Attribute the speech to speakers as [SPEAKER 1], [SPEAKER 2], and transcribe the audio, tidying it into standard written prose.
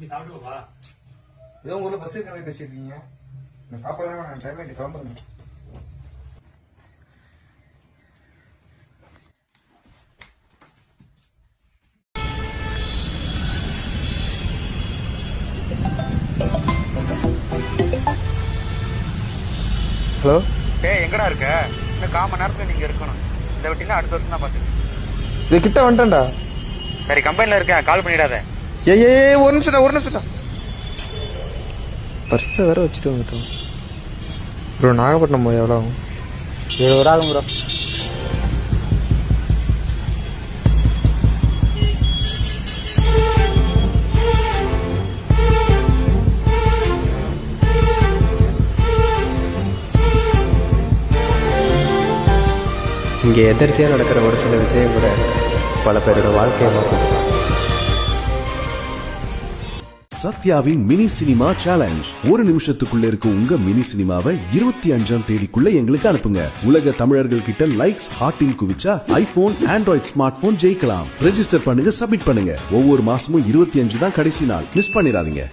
[SPEAKER 1] ஏதோ உங்க பஸ் இருக்கிற பேசிட்டு இருக்கீங்க. நான் சாப்பிடலாம் டைம் ஆயிட்டு கிளம்புறேன்.
[SPEAKER 2] ஹலோ,
[SPEAKER 3] எங்கடா இருக்க? இன்னும் 1/4 மணி நேரத்துல நீங்க இருக்கணும். இந்த வட்டினா அடுத்த வருஷம் தான் பாத்துக்க.
[SPEAKER 2] இது கிட்ட வந்துட்டேன்டா.
[SPEAKER 3] சரி, கம்பெனில இருக்கேன், கால் பண்ணிடாத.
[SPEAKER 2] ஏய் ஒரு நிமிஷம்டா. பர்ஸை வேற வச்சுட்டு வந்துட்டோம் ப்ரோ. நாகப்பட்டினம் போய் எவ்வளோ ஆகும்?
[SPEAKER 3] 70 ஆகும் ப்ரோ.
[SPEAKER 4] இங்கே எதர்ச்சியாக நடக்கிற ஒரு சில விஷயம் கூட பல பேரோட வாழ்க்கையை மாற்றும்.
[SPEAKER 5] சத்யாவின் மினி சினிமா சேலஞ்ச். ஒரு நிமிஷத்துக்குள்ள இருக்க உங்க மினி சினிமாவை 25ஆம் தேதிக்குள்ள எங்களுக்கு அனுப்புங்க. உலக தமிழர்கள் கிட்ட லைக்ஸ் ஹார்ட்டின் குவிச்சா ஐபோன் ஆண்ட்ராய்ட் ஸ்மார்ட் போன் ஜெயிக்கலாம். ரெஜிஸ்டர் பண்ணுங்க, சப்மிட் பண்ணுங்க. ஒவ்வொரு மாசமும் 25 தான் கடைசி நாள். மிஸ் பண்ணிடாதீங்க.